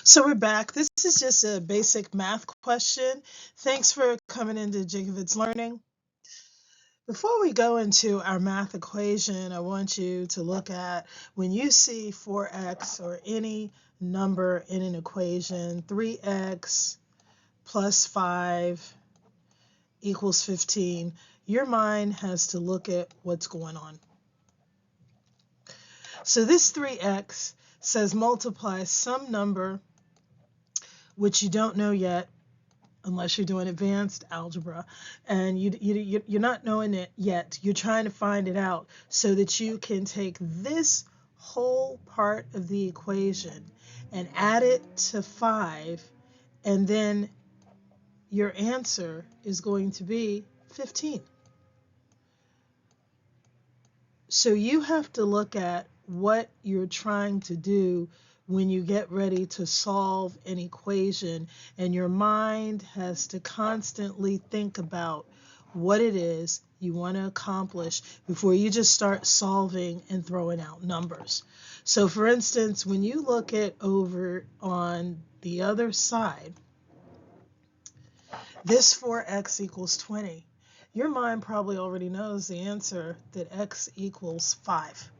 So we're back. This is just a basic math question. Thanks for coming into Jacobit's Learning. Before we go into our math equation, I want you to look at when you see 4x or any number in an equation, 3x plus 5 equals 15, your mind has to look at what's going on. So this 3x says multiply some number which you don't know yet, unless you're doing advanced algebra, and you're not knowing it yet. You're trying to find it out so that you can take this whole part of the equation and add it to 5, and then your answer is going to be 15. So you have to look at what you're trying to do when you get ready to solve an equation, and your mind has to constantly think about what it is you want to accomplish before you just start solving and throwing out numbers. So for instance, when you look at over on the other side, this 4x equals 20, your mind probably already knows the answer, that x equals 5.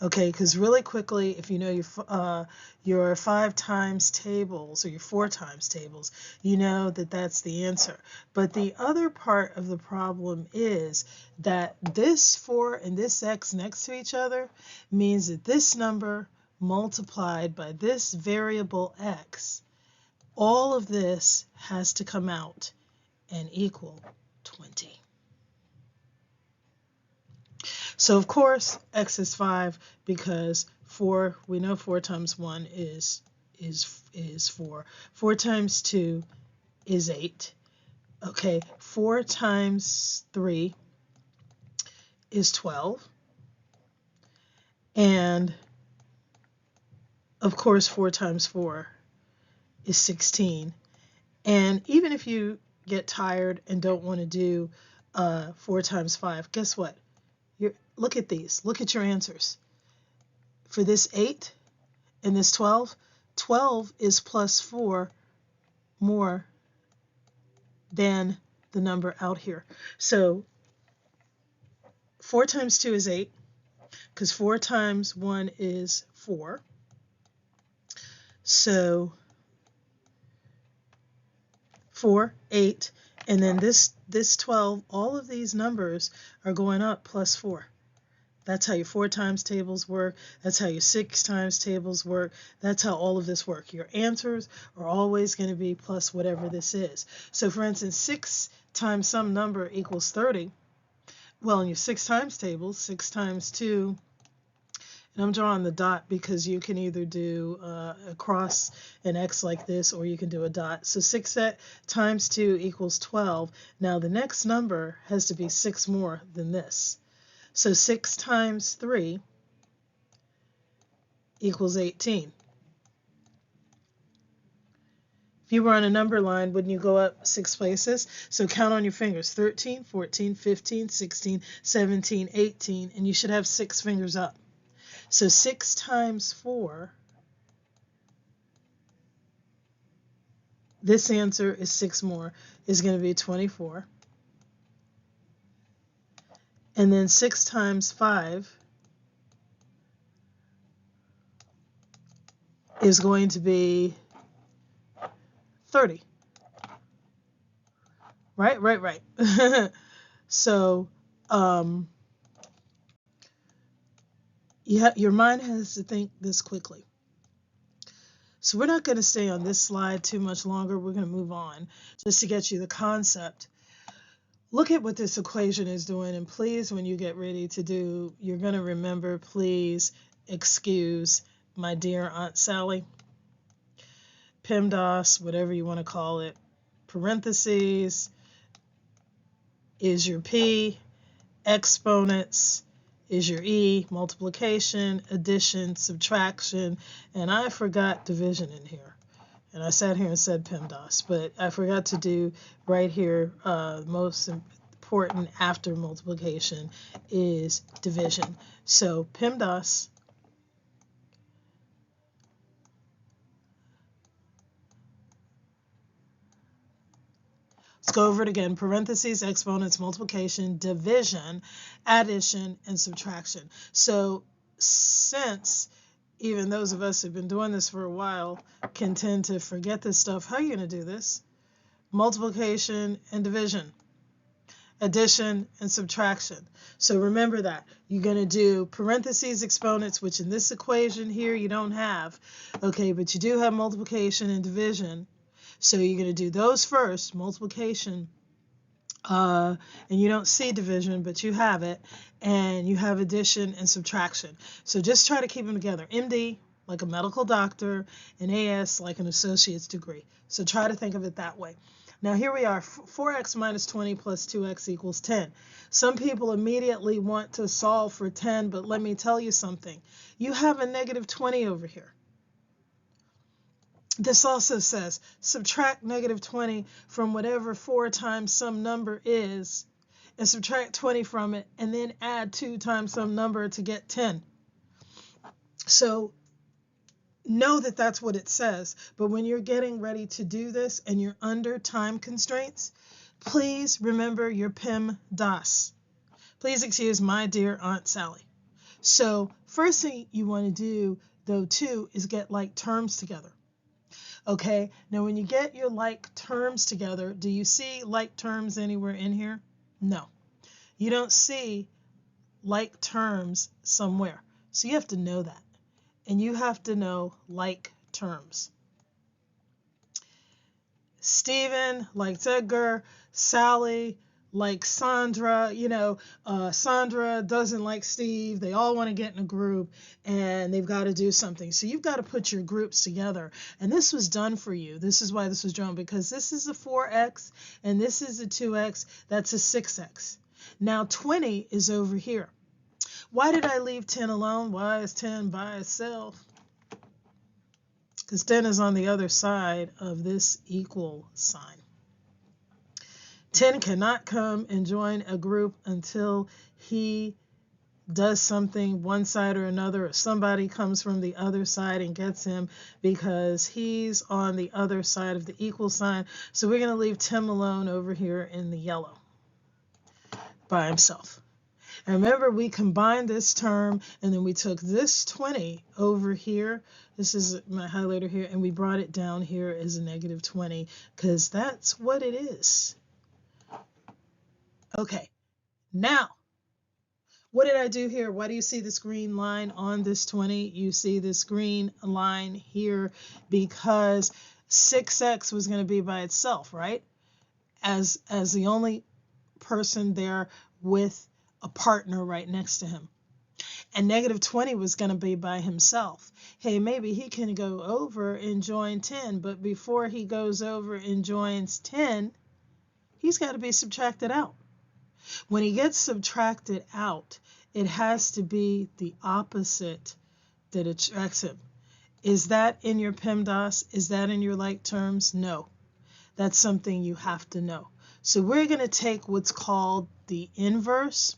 Okay, because really quickly, if you know your 5 times tables or your 4 times tables, you know that that's the answer. But the other part of the problem is that this 4 and this x next to each other means that this number multiplied by this variable x, all of this has to come out and equal 20. So of course x is 5, because 4, we know 4 times 1 is 4. 4 times 2 is 8. Okay, 4 times 3 is 12. And of course 4 times 4 is 16. And even if you get tired and don't want to do 4 times 5, guess what? Look at these. Look at your answers. For this 8 and this 12, 12 is plus 4 more than the number out here. So 4 times 2 is 8, because 4 times 1 is 4. So 4, 8, and then this 12, all of these numbers are going up plus 4. That's how your 4 times tables work. That's how your 6 times tables work. That's how all of this works. Your answers are always going to be plus whatever this is. So for instance, 6 times some number equals 30. Well, in your 6 times table, 6 times 2, and I'm drawing the dot because you can either do a cross an X like this, or you can do a dot. So 6 times 2 equals 12. Now the next number has to be 6 more than this. So 6 times 3 equals 18. If you were on a number line, wouldn't you go up 6 places? So count on your fingers, 13, 14, 15, 16, 17, 18, and you should have 6 fingers up. So 6 times 4, this answer is 6 more, is going to be 24. And then 6 times 5 is going to be 30. Right. So your mind has to think this quickly. So we're not going to stay on this slide too much longer. We're going to move on just to get you the concept. Look at what this equation is doing, and please, when you get ready to do, you're going to remember, please excuse my dear Aunt Sally. PEMDAS, whatever you want to call it, parentheses is your P, exponents is your E, multiplication, addition, subtraction, and I forgot division in here. And I sat here and said PEMDAS, but I forgot to do right here, most important after multiplication is division. So PEMDAS Let's go over it again. Parentheses, exponents, multiplication, division, addition, and subtraction. So since even those of us who've been doing this for a while can tend to forget this stuff, how are you going to do this? Multiplication and division, addition and subtraction. So remember that. You're going to do parentheses, exponents, which in this equation here you don't have. Okay, but you do have multiplication and division. So you're going to do those first, multiplication, and you don't see division, but you have it, and you have addition and subtraction. So just try to keep them together. MD, like a medical doctor, and AS, like an associate's degree. So try to think of it that way. Now here we are, 4x minus 20 plus 2x equals 10. Some people immediately want to solve for 10, but let me tell you something. You have a negative 20 over here. This also says subtract negative 20 from whatever 4 times some number is, and subtract 20 from it, and then add 2 times some number to get 10. So know that that's what it says, but when you're getting ready to do this and you're under time constraints, please remember your PEMDAS. Please excuse my dear Aunt Sally. So first thing you want to do, though, too, is get like terms together. Okay, now when you get your like terms together, do you see like terms anywhere in here? No, you don't see like terms somewhere. So you have to know that. And you have to know like terms. Stephen likes Edgar, Sally like Sandra, Sandra doesn't like Steve. They all want to get in a group and they've got to do something. So you've got to put your groups together. And this was done for you. This is why this was drawn, because this is a 4x and this is a 2x. That's a 6x. Now 20 is over here. Why did I leave 10 alone? Why is 10 by itself? Because 10 is on the other side of this equal sign. 10 cannot come and join a group until he does something one side or another, or somebody comes from the other side and gets him, because he's on the other side of the equal sign. So we're going to leave Tim alone over here in the yellow by himself. And remember, we combined this term, and then we took this 20 over here. This is my highlighter here, and we brought it down here as a negative 20, because that's what it is. Okay, now, what did I do here? Why do you see this green line on this 20? You see this green line here because 6x was going to be by itself, right? As the only person there with a partner right next to him. And negative 20 was going to be by himself. Hey, maybe he can go over and join 10, but before he goes over and joins 10, he's got to be subtracted out. When he gets subtracted out, it has to be the opposite that attracts him. Is that in your PEMDAS? Is that in your like terms? No. That's something you have to know. So we're going to take what's called the inverse,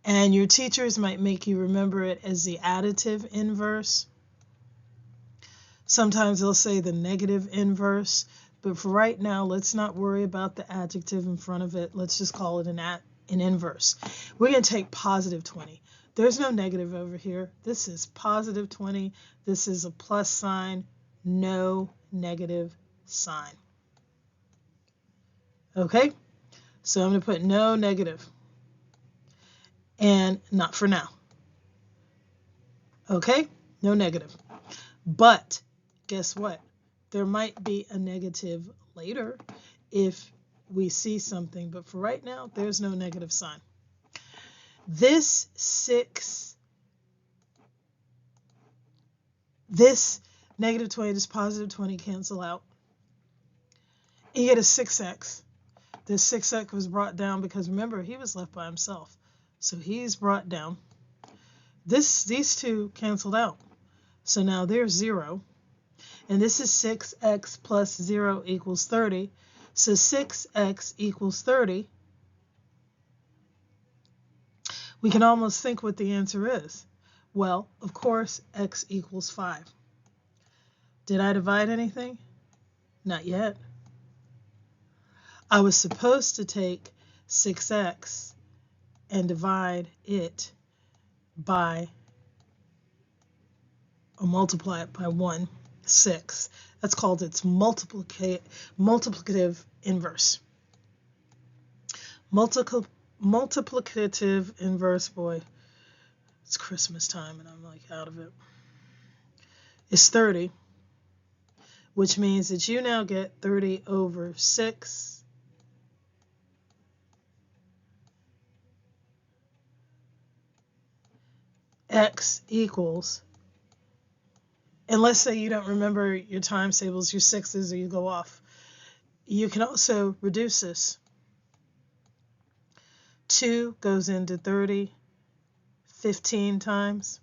and your teachers might make you remember it as the additive inverse. Sometimes they'll say the negative inverse, but for right now, let's not worry about the adjective in front of it. Let's just call it an inverse. We're going to take positive 20. There's no negative over here. This is positive 20. This is a plus sign, no negative sign. Okay, so I'm going to put no negative, and not for now. Okay, no negative. But guess what? There might be a negative later if we see something, but for right now, there's no negative sign. This negative 20, this positive 20 cancel out. You get a 6x. This 6x was brought down because, remember, he was left by himself. So he's brought down. These two canceled out. So now there's 0. And this is 6x plus 0 equals 30. So 6x equals 30. We can almost think what the answer is. Well, of course, x equals 5. Did I divide anything? Not yet. I was supposed to take 6x and divide it by, or multiply it by 1, 6. That's called its multiplicative inverse. Multiplicative inverse, boy, it's Christmas time and I'm like out of it. It's 30, which means that you now get 30 over 6 x equals, and let's say you don't remember your times tables, your sixes, or you go off. You can also reduce this. 2 goes into 30 15 times,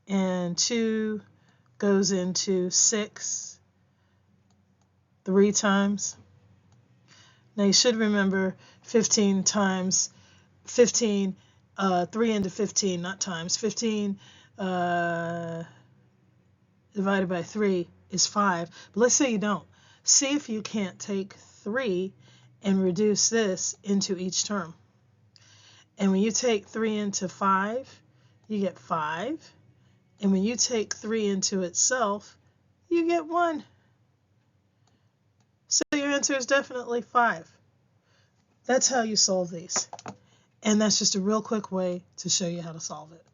and 2 goes into 6 3 times. Now you should remember 15 times 15, 3 into 15, not times. 15 divided by 3 is 5. But let's say you don't. See if you can't take 3 and reduce this into each term. And when you take 3 into 5, you get 5. And when you take 3 into itself, you get 1. So your answer is definitely 5. That's how you solve these. And that's just a real quick way to show you how to solve it.